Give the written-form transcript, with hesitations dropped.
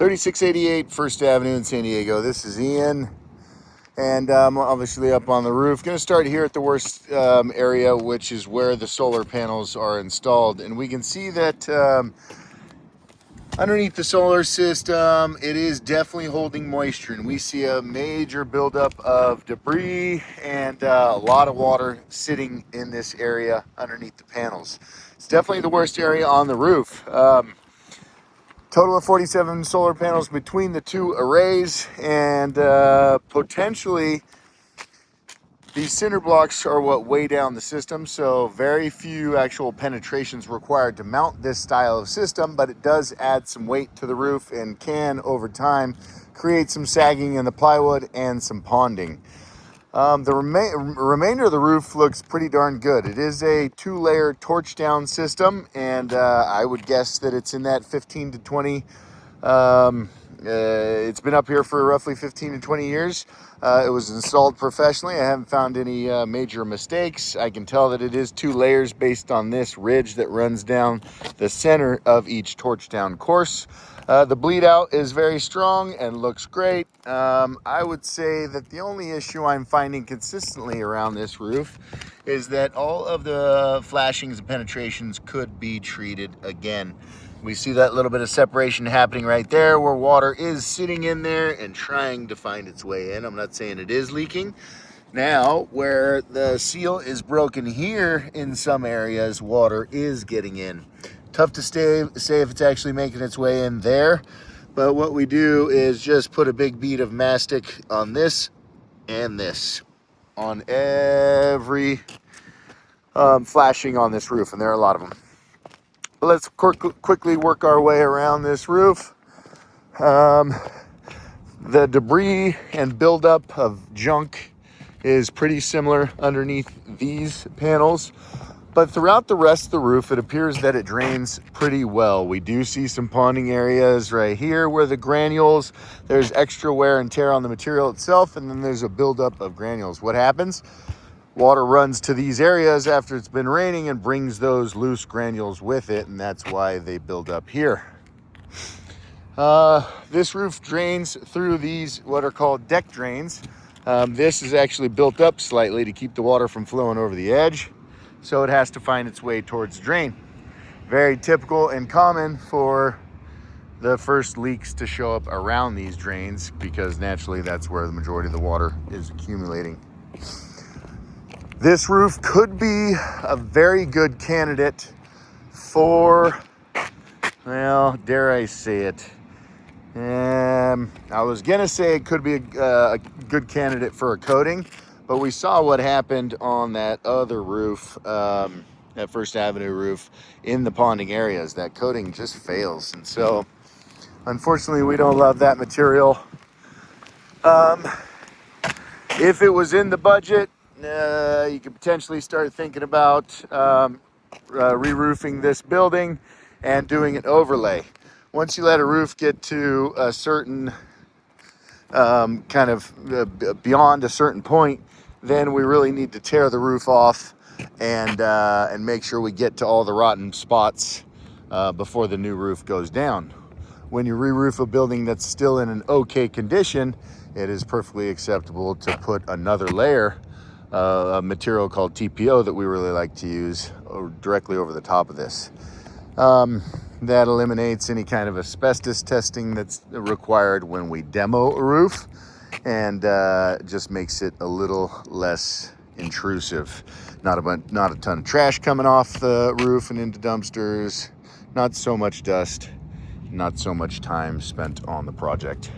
3688 First Avenue in San Diego. This is Ian, and I'm obviously up on the roof. Going to start here at the worst area, which is where the solar panels are installed. And we can see that underneath the solar system, it is definitely holding moisture. And we see a major buildup of debris and a lot of water sitting in this area underneath the panels. It's definitely the worst area on the roof. Total of 47 solar panels between the two arrays, and potentially these cinder blocks are what weigh down the system, so very few actual penetrations required to mount this style of system, but it does add some weight to the roof and can, over time, create some sagging in the plywood and some ponding. The remainder of the roof looks pretty darn good. It is a 2-layer torch down system, and I would guess that it's in that 15 to 20. It's been up here for roughly 15 to 20 years. It was installed professionally. I haven't found any major mistakes. I can tell that it is 2 layers based on this ridge that runs down the center of each torch down course. The bleed out is very strong and looks great. I would say that the only issue I'm finding consistently around this roof is that all of the flashings and penetrations could be treated again. We see that little bit of separation happening right there where water is sitting in there and trying to find its way in. I'm not saying it is leaking. Now, where the seal is broken here, in some areas, water is getting in. Tough to say if it's actually making its way in there, but what we do is just put a big bead of mastic on this and this on every flashing on this roof, and there are a lot of them. But let's quickly work our way around this roof. The debris and buildup of junk is pretty similar underneath these panels. But throughout the rest of the roof, it appears that it drains pretty well. We do see some ponding areas right here where the granules, there's extra wear and tear on the material itself, and then there's a buildup of granules. What happens? Water runs to these areas after it's been raining and brings those loose granules with it, and that's why they build up here. This roof drains through these, what are called deck drains. This is actually built up slightly to keep the water from flowing over the edge, so it has to find its way towards the drain. Very typical and common for the first leaks to show up around these drains, because naturally that's where the majority of the water is accumulating. This roof could be a very good candidate for, well, dare I say it, I was gonna say it could be a good candidate for a coating, but we saw what happened on that other roof, that First Avenue roof, in the ponding areas. That coating just fails, and so unfortunately we don't love that material. If it was in the budget, you could potentially start thinking about re-roofing this building and doing an overlay. Once you let a roof get to a certain beyond a certain point, then we really need to tear the roof off and make sure we get to all the rotten spots before the new roof goes down. When you re-roof a building that's still in an okay condition, it is perfectly acceptable to put another layer of material called TPO that we really like to use directly over the top of this. That eliminates any kind of asbestos testing that's required when we demo a roof, and just makes it a little less intrusive. Not a ton of trash coming off the roof and into dumpsters, not so much dust, not so much time spent on the project.